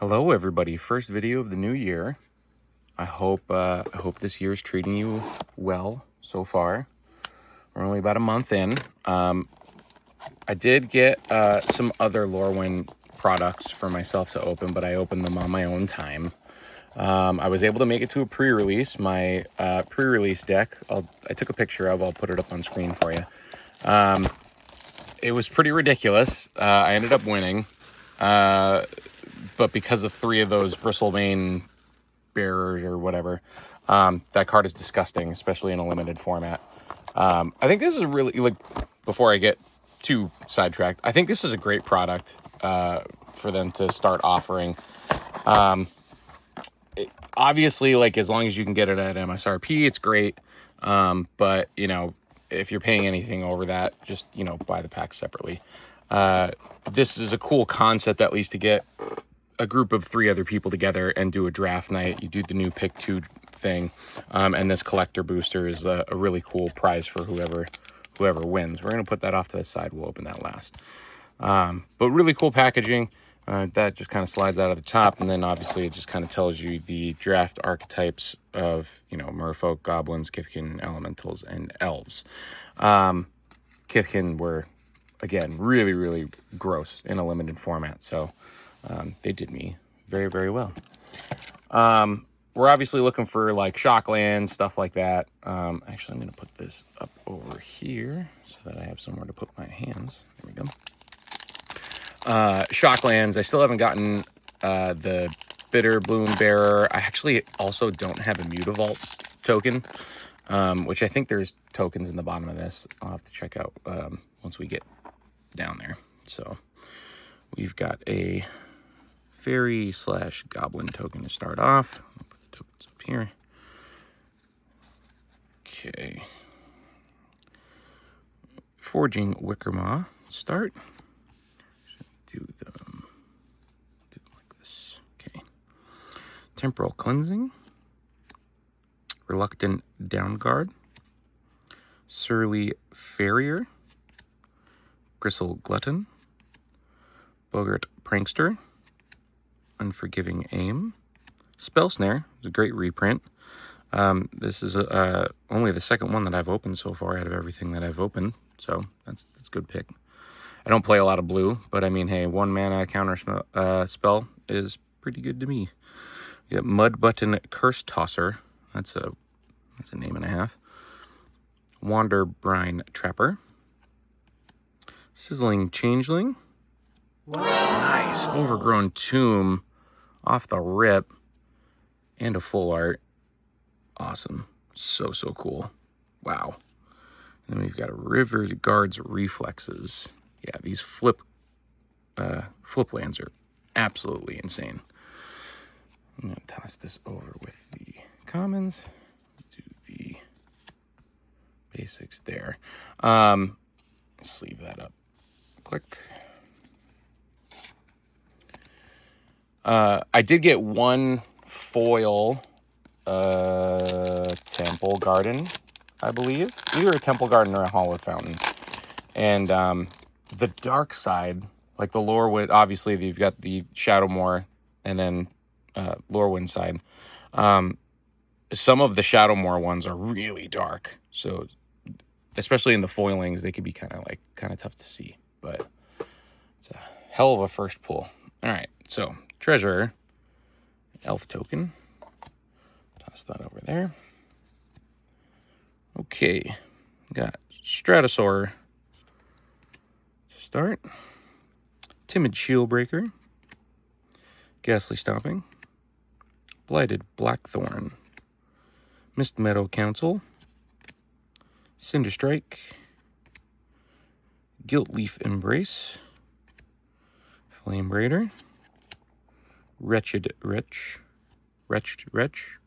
Hello, everybody. First video of the new year. I hope this year's treating you well so far. We're only about a month in. I did get some other Lorwyn products for myself to open, but I opened them on my own time. I was able to make it to a pre-release. My pre-release deck, I took a picture of. I'll put it up on screen for you. It was pretty ridiculous. I ended up winning. But because of 3 of those Bristlebane bearers or whatever, that card is disgusting, especially in a limited format. I think this is really, like, before I get too sidetracked, I think this is a great product for them to start offering. Obviously, like, as long as you can get it at MSRP, it's great. But, you know, if you're paying anything over that, just, you know, buy the pack separately. This is a cool concept, at least, to get a group of 3 other people together and do a draft night. You do the new pick 2 thing, and this collector booster is a really cool prize for whoever wins. We're gonna put that off to the side. We'll open that last. But really cool packaging. That just kind of slides out of the top, and then obviously it just kind of tells you the draft archetypes of, you know, merfolk, goblins, kithkin, elementals, and elves. Kithkin were, again, really gross in a limited format, so they did me very, very well. We're obviously looking for, like, shocklands, stuff like that. Actually, I'm going to put this up over here so that I have somewhere to put my hands. There we go. Shocklands. I still haven't gotten the Bitter Bloom Bearer. I actually also don't have a Mutavault token, which I think there's tokens in the bottom of this. I'll have to check out once we get down there. So we've got a fairy/goblin token to start off. I'll put the tokens up here. Okay. Forging Wickermaw. Start. Do them like this. Okay. Temporal Cleansing. Reluctant Downguard. Surly Farrier. Gristle Glutton. Boggart Prankster. Unforgiving Aim. Spell Snare is a great reprint. This is only the second one that I've opened so far out of everything that I've opened, so that's a good pick. I don't play a lot of blue, but I mean, hey, 1 mana counter spell is pretty good to me. We got Mud Button Curse Tosser. That's a name and a half. Wander Brine Trapper. Sizzling Changeling. Wow. Nice. Overgrown Tomb off the rip. And a full art. Awesome. So cool. Wow. And then we've got a River Guard's Reflexes. Yeah, these flip lands are absolutely insane. I'm going to toss this over with the commons. Do the basics there. Sleeve that up. Click. I did get 1 foil Temple Garden, I believe. Either a Temple Garden or a Hallowed Fountain. And the dark side, like the Lorwyn, obviously you've got the Shadowmoor and then Lorwyn side. Some of the Shadowmoor ones are really dark. So especially in the foilings, they could be kind of tough to see. But it's a hell of a first pull. All right, so Treasurer, Elf token. Toss that over there. Okay, got Stratosaur to start. Timid Shieldbreaker. Ghastly Stomping. Blighted Blackthorn. Mist Meadow Council. Cinderstrike. Guiltleaf Embrace. Flame Raider. Wretched Wretch. Wretched Wretch.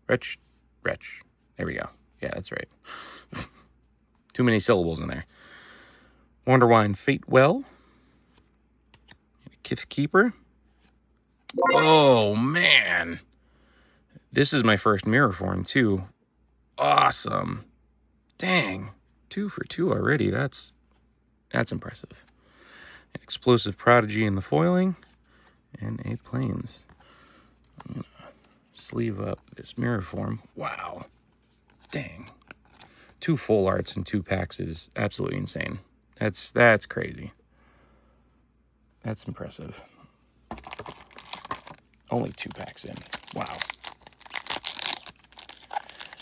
Wretched Wretch. There we go. Yeah, that's right. Too many syllables in there. Wonderwine Fatewell. Kithkeeper. Oh, man. This is my first mirror form, too. Awesome. Dang. 2 for 2 already. That's impressive. An Explosive Prodigy in the foiling. And a Plains. I'm gonna sleeve up this mirror form. Wow. Dang. 2 full arts and 2 packs is absolutely insane. That's crazy. That's impressive. Only 2 packs in. Wow.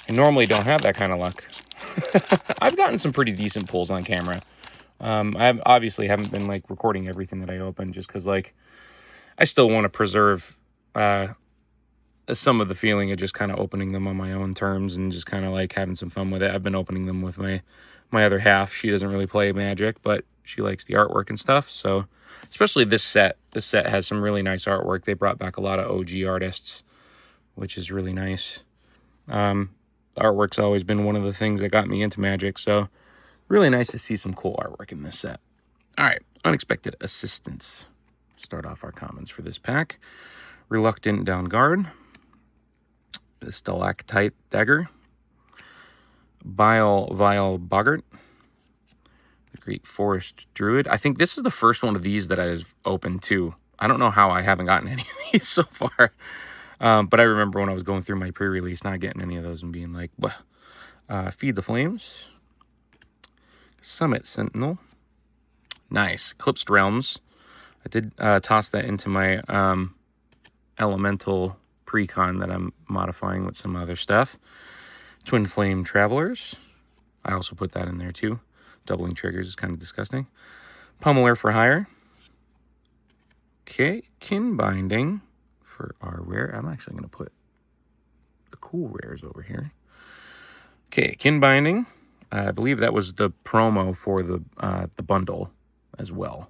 I normally don't have that kind of luck. I've gotten some pretty decent pulls on camera. I obviously haven't been like recording everything that I open just because like I still want to preserve some of the feeling of just kind of opening them on my own terms and just kind of like having some fun with it. I've been opening them with my other half. She doesn't really play Magic, but she likes the artwork and stuff. So especially this set. This set has some really nice artwork. They brought back a lot of OG artists, which is really nice. The artwork's always been one of the things that got me into Magic, so really nice to see some cool artwork in this set. All right, Unexpected Assistance. Start off our commons for this pack. Reluctant Down Guard. The Stalactite Dagger. Vile Boggart. The Great Forest Druid. I think this is the first one of these that I've opened too. I don't know how I haven't gotten any of these so far. But I remember when I was going through my pre-release, not getting any of those and being like, Feed the Flames. Summit Sentinel. Nice. Eclipsed Realms. I did toss that into my Elemental Precon that I'm modifying with some other stuff. Twin Flame Travelers. I also put that in there too. Doubling triggers is kind of disgusting. Pummeler for Hire. Okay. Kin Binding for our rare. I'm actually going to put the cool rares over here. Okay. Kin Binding. I believe that was the promo for the bundle as well.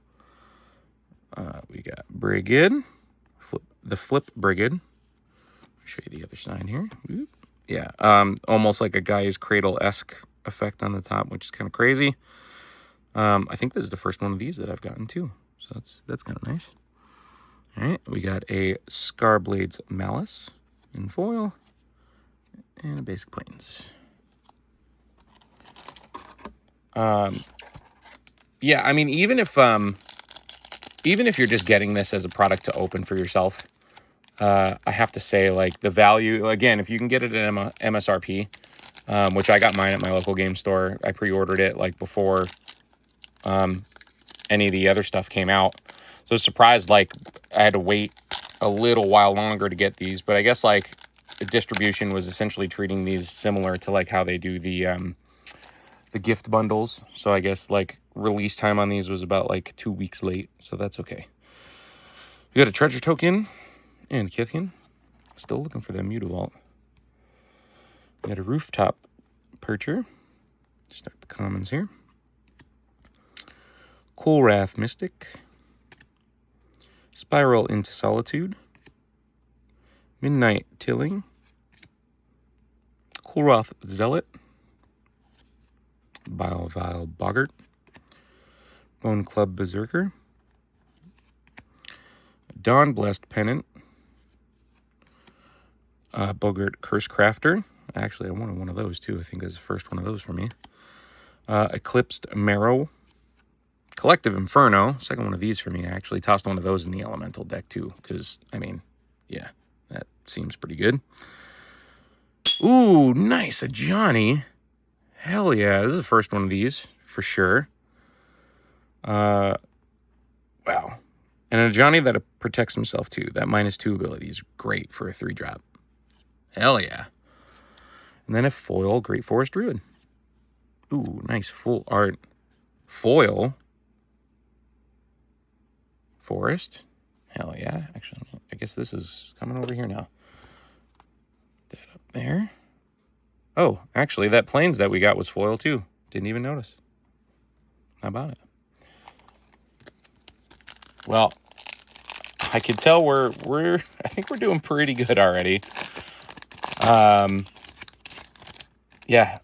We got Brigid. The Flip Brigid. I'll show you the other side here. Oop. Yeah, almost like a Guy's Cradle-esque effect on the top, which is kind of crazy. I think this is the first one of these that I've gotten too, so that's kind of nice. All right, we got a Scarblade's Malice in foil and a Basic Plains. Yeah, I mean, even if you're just getting this as a product to open for yourself, I have to say, like, the value, again, if you can get it at MSRP, which I got mine at my local game store. I pre-ordered it, like, before any of the other stuff came out. So I was surprised, like, I had to wait a little while longer to get these. But I guess, like, the distribution was essentially treating these similar to, like, how they do the gift bundles. So I guess, like, release time on these was about, like, 2 weeks late. So that's okay. We got a Treasure Token and Kithian. Still looking for that Mutavault. We got a Rooftop Percher. Start the commons here. Coolwrath Mystic. Spiral into Solitude. Midnight Tilling. Coolwrath Zealot. Vile Boggart. Bone Club Berserker. Dawn Blessed Pennant. Boggart Curse Crafter. Actually, I wanted one of those too. I think that's the first one of those for me. Eclipsed Marrow. Collective Inferno. Second one of these for me. I actually tossed one of those in the Elemental deck too. Because, I mean, yeah, that seems pretty good. Ooh, nice. A Johnny. Hell yeah. This is the first one of these for sure. Wow. And a Johnny that protects himself too. That -2 ability is great for a 3-drop. Hell yeah. And then a foil Great Forest Druid. Ooh, nice full art. Foil Forest. Hell yeah. Actually, I guess this is coming over here now. That up there. Oh, actually, that Plains that we got was foil too. Didn't even notice. How about it? Well, I can tell I think we're doing pretty good already. Yeah,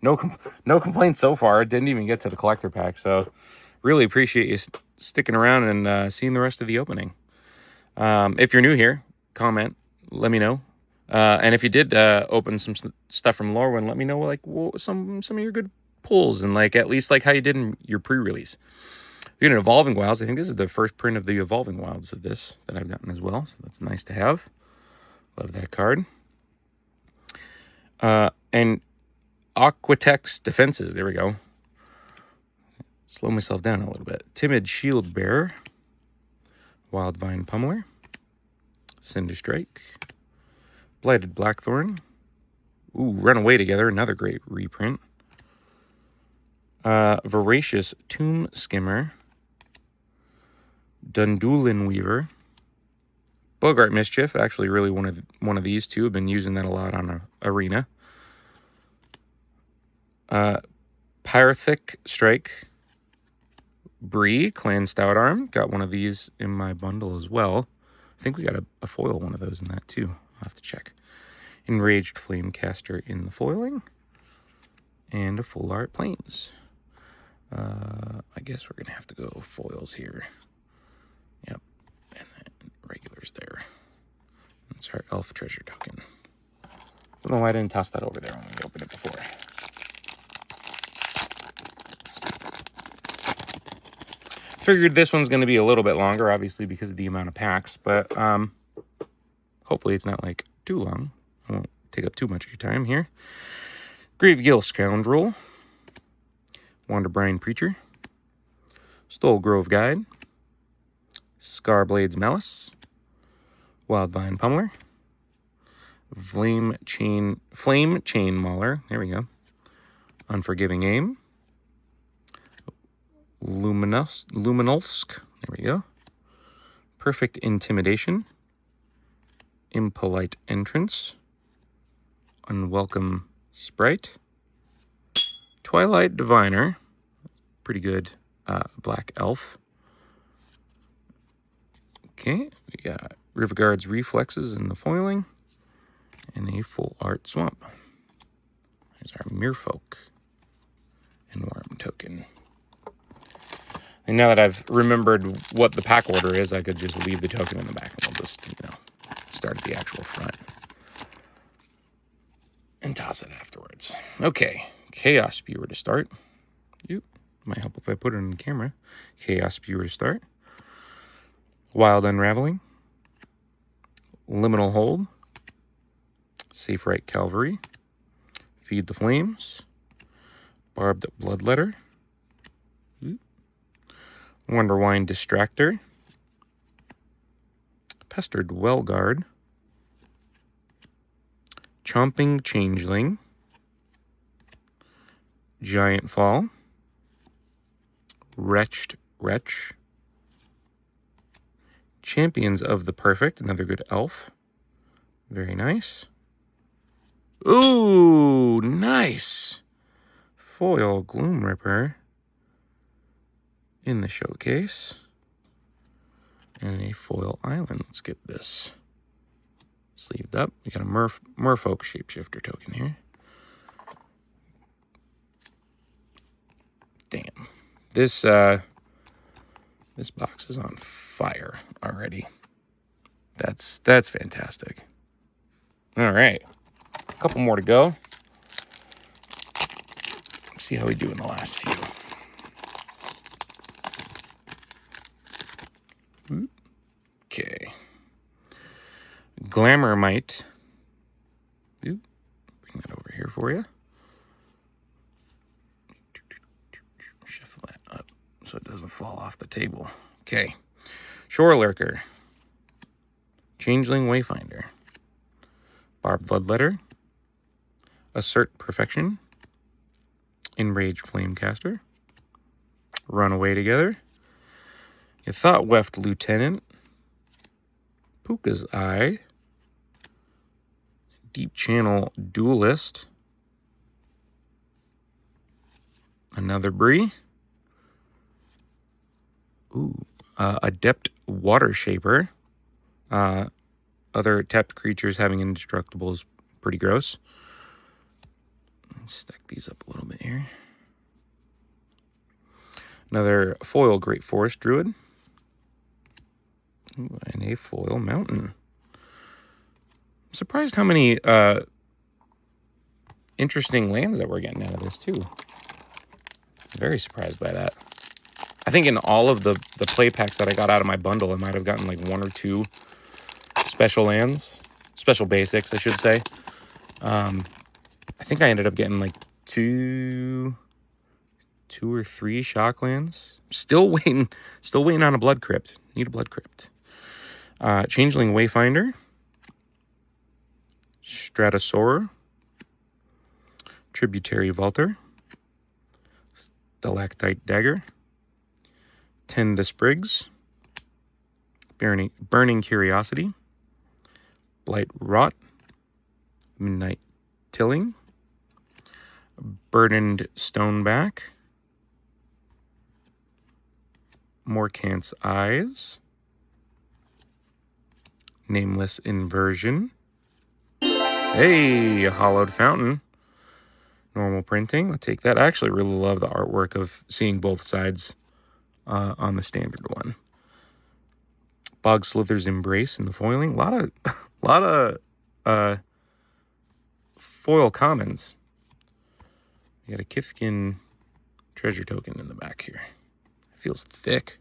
no complaints so far. Didn't even get to the collector pack, so really appreciate you sticking around and seeing the rest of the opening. If you're new here, comment, let me know. And if you did open some stuff from Lorwyn, let me know like some of your good pulls and like at least like how you did in your pre-release. We got an Evolving Wilds. I think this is the first print of the Evolving Wilds of this that I've gotten as well. So that's nice to have. Love that card. And Aquatex Defenses. There we go. Slow myself down a little bit. Timid Shield Bearer. Wildvine Pummeler. Cinder Strike. Blighted Blackthorn. Ooh, Runaway Together. Another great reprint. Voracious Tomb Skimmer. Dundulin Weaver. Bogart Mischief. Actually, really one of these two. I've been using that a lot on Arena. Pyrothic Strike. Bree, Clan Stout Arm. Got one of these in my bundle as well. I think we got a foil one of those in that too. I'll have to check. Enraged Flamecaster in the foiling. And a full art Plains. I guess we're going to have to go foils here. Yep. And then regulars there. That's our elf treasure token. Don't know why I didn't toss that over there when we opened it before. Figured this one's going to be a little bit longer, obviously, because of the amount of packs. But hopefully it's not, like, too long. I won't take up too much of your time here. Gravegill Scoundrel. Wanderbrine Preacher. Stole Grove Guide. Scarblade's Malice. Wildvine Pummeler. Flame Chain Mauler. There we go. Unforgiving Aim. Luminolsk. There we go. Perfect Intimidation. Impolite Entrance. Unwelcome Sprite. Twilight Diviner. Pretty good black elf. Okay, we got Riverguard's Reflexes in the foiling. And a full art Swamp. There's our Merfolk and Worm token. And now that I've remembered what the pack order is, I could just leave the token in the back and we'll just, start at the actual front. And toss it afterwards. Okay, Chaos Spewer to start. Might help if I put it in camera. Chaos Spewer to start. Wild Unraveling. Liminal Hold. Safe Right Cavalry. Feed the Flames. Barbed Bloodletter. Wonderwine Distractor. Pestered Wellguard. Chomping Changeling. Giant Fall. Wretched Wretch. Champions of the Perfect. Another good elf. Very nice. Ooh, nice. Foil Gloom Ripper in the showcase. And a foil island. Let's get this sleeved up. We got a Merfolk Shapeshifter token here. Damn. This box is on fire already. That's fantastic. All right. A couple more to go. Let's see how we do in the last few. Okay. Glamourmite. Bring that over here for you. Shuffle that up so it doesn't fall off the table. Okay. Shore Lurker. Changeling Wayfinder. Barbed Bloodletter. Assert Perfection. Enraged Flamecaster. Runaway Together. You Thought Weft Lieutenant. Puka's Eye. Deep Channel Duelist. Another Bree. Adept Water Shaper. Other tapped creatures having indestructible is pretty gross. Let's stack these up a little bit here. Another foil Great Forest Druid. Ooh, and a foil Mountain. I'm surprised how many interesting lands that we're getting out of this too. Very surprised by that. I think in all of the play packs that I got out of my bundle, I might have gotten like 1 or 2 special lands. Special basics, I should say. I think I ended up getting like 2 or 3 shock lands. Still waiting on a blood crypt. Need a blood crypt. Changeling Wayfinder. Stratosaur. Tributary Vaulter. Stalactite Dagger. Tend the Sprigs. Burning Curiosity. Blight Rot. Midnight Tilling. Burdened Stoneback. Morkant's Eyes. Nameless Inversion. Hey, a Hollowed Fountain. Normal printing. I'll take that. I actually really love the artwork of seeing both sides on the standard one. Bog Slither's Embrace in the foiling. A lot of foil commons. You got a Kithkin treasure token in the back here. It feels thick.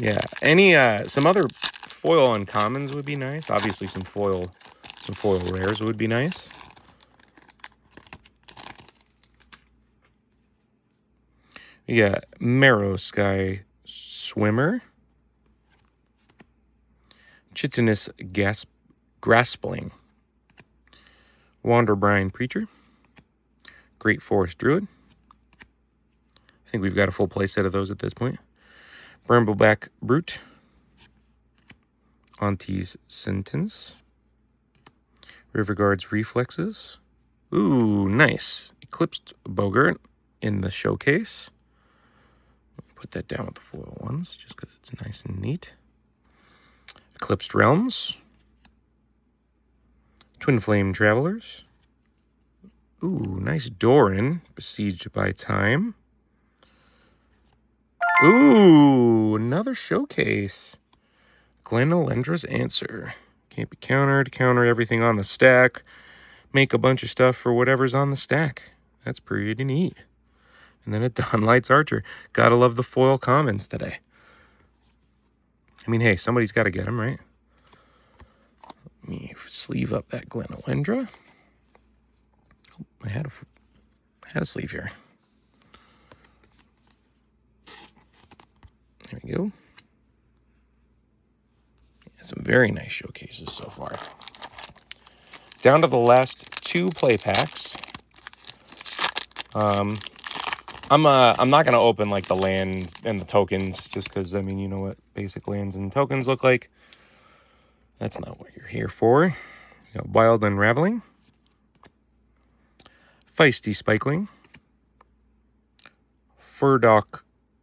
Yeah, some other foil uncommons would be nice. Obviously, some foil rares would be nice. Yeah, Marrow Sky Swimmer. Chitinous Graspling. Wanderbrine Preacher. Great Forest Druid. I think we've got a full play set of those at this point. Brambleback Brute. Auntie's Sentence. Riverguard's Reflexes. Ooh, nice. Eclipsed Bogart in the showcase. Put that down with the foil ones, just because it's nice and neat. Eclipsed Realms. Twin Flame Travelers. Ooh, nice Doran. Besieged by Time. Ooh, another showcase. Glenalendra's Answer. Can't be countered. Counter everything on the stack. Make a bunch of stuff for whatever's on the stack. That's pretty neat. And then a Dawnlight's Archer. Gotta love the foil commons today. I mean, hey, somebody's got to get them, right? Let me sleeve up that Glenalendra. Oh, I had a sleeve here. There we go. Yeah, some very nice showcases so far. Down to the last 2 play packs. I'm not gonna open like the land and the tokens just because I mean you know what basic lands and tokens look like. That's not what you're here for. You got Wild Unraveling, Feisty Spikeling, Furdock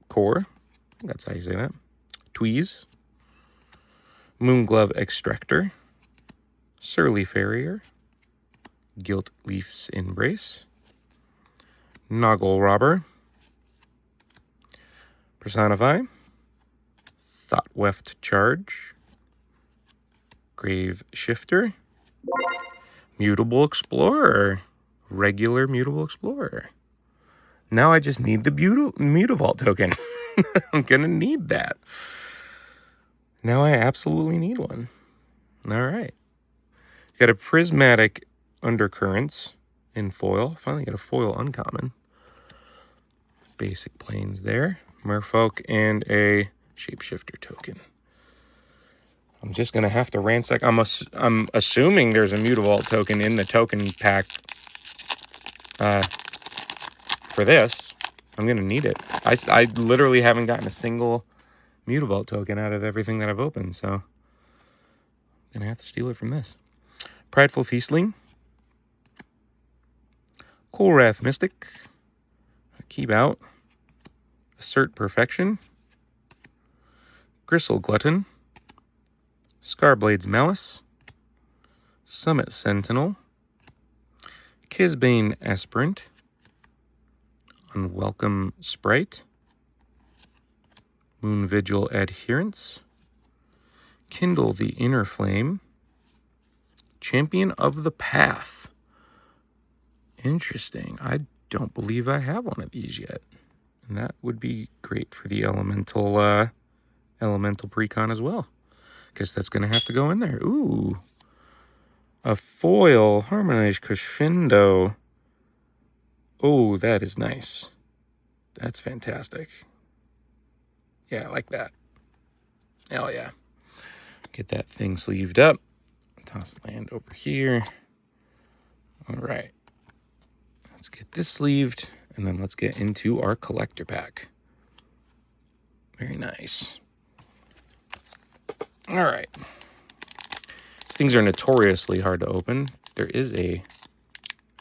Core. That's how you say that. Tweeze, Moonglove Extractor, Surly Farrier, Gilt Leaf's Embrace, Noggle Robber, Personify, Thought Weft Charge, Grave Shifter, Mutable Explorer, regular Mutable Explorer. Now I just need the Mutavault token. I'm gonna need that. Now I absolutely need one. All right. Got a Prismatic Undercurrents in foil. Finally got a foil uncommon. Basic planes there. Merfolk and a Shapeshifter token. I'm just gonna have to ransack. I'm assuming there's a Mutavault token in the token pack for this. I'm gonna need it. I literally haven't gotten a single Mutavault token out of everything that I've opened, so I'm gonna have to steal it from this. Prideful Feastling, Coolwrath Mystic, Keep Out, Assert Perfection, Gristle Glutton, Scarblade's Malice, Summit Sentinel, Kisbane Aspirant, Unwelcome Sprite, Moon Vigil Adherence, Kindle the Inner Flame, Champion of the Path. Interesting. I don't believe I have one of these yet. And that would be great for the elemental precon as well. Guess that's going to have to go in there. Ooh. A foil harmonized crescendo. Oh, that is nice. That's fantastic. Yeah, I like that. Hell yeah. Get that thing sleeved up. Toss land over here. All right. Let's get this sleeved, and then let's get into our collector pack. Very nice. All right. These things are notoriously hard to open. There is I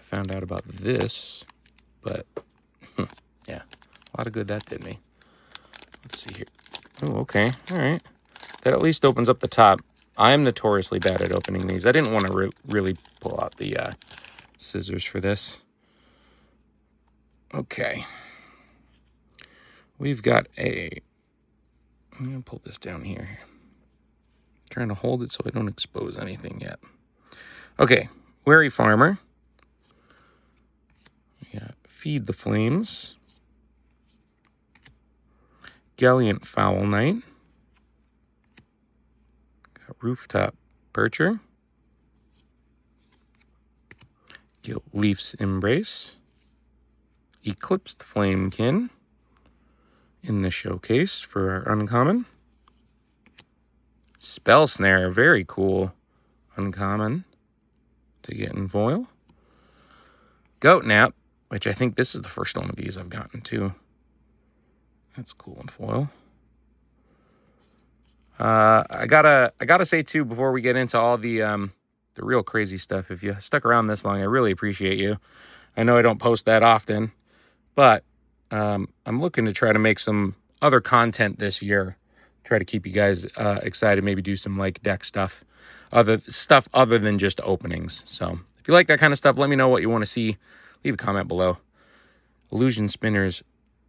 found out about this, but yeah, a lot of good that did me. Let's see here. Oh, okay. All right. That at least opens up the top. I'm notoriously bad at opening these. I didn't want to really pull out the scissors for this. Okay. We've got I'm going to pull this down here. Trying to hold it so I don't expose anything yet. Okay. Wary Farmer. We got Feed the Flames. Gallant Foul Knight. Got Rooftop Percher. Gilt Leaf's Embrace. Eclipsed Flamekin in the showcase for our uncommon. Spell Snare, very cool uncommon to get in foil. Goat Nap, which I think this is the first one of these I've gotten too. That's cool in foil. I gotta say too, before we get into all the real crazy stuff, if you stuck around this long, I really appreciate you. I know I don't post that often, but I'm looking to try to make some other content this year. Try to keep you guys excited. Maybe do some like deck stuff, other than just openings. So if you like that kind of stuff, let me know what you want to see. Leave a comment below. Illusion Spinners,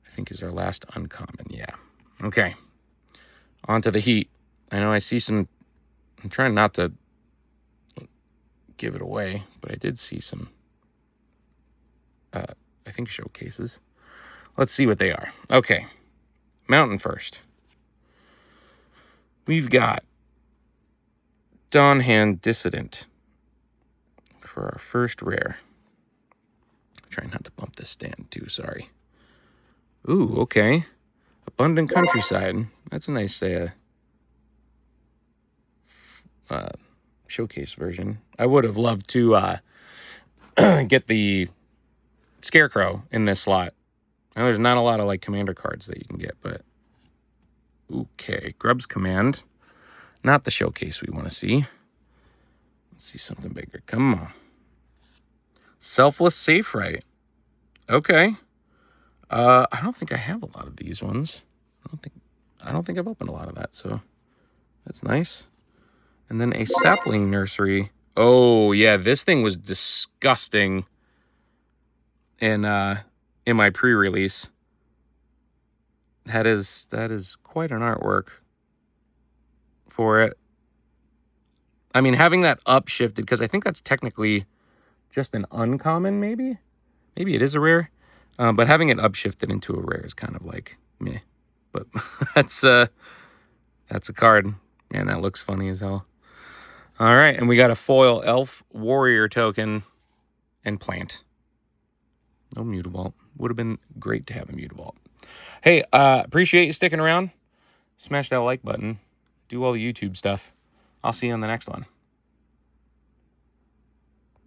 I think, is our last uncommon. Yeah. Okay. On to the heat. I know I see some. I'm trying not to give it away, but I did see some. I think showcases. Let's see what they are. Okay. Mountain first. We've got Dawnhand Dissident for our first rare. I'm trying not to bump this stand too, sorry. Ooh, okay. Abundant Countryside. That's a nice showcase version. I would have loved to get the Scarecrow in this slot. Now, there's not a lot of like commander cards that you can get, but okay. Grub's Command. Not the showcase we want to see. Let's see something bigger. Come on. Selfless Safe Right. Okay. I don't think I have a lot of these ones. I don't think I've opened a lot of that, so that's nice. And then a Sapling Nursery. Oh yeah, this thing was disgusting in my pre-release. That is quite an artwork for it. I mean, having that upshifted, because I think that's technically just an uncommon, maybe? Maybe it is a rare. But having it upshifted into a rare is kind of like meh. But that's a card. Man, that looks funny as hell. All right, and we got a foil Elf Warrior token and plant. No Mutavault. Would have been great to have a Mutavault. Hey, appreciate you sticking around. Smash that like button. Do all the YouTube stuff. I'll see you on the next one.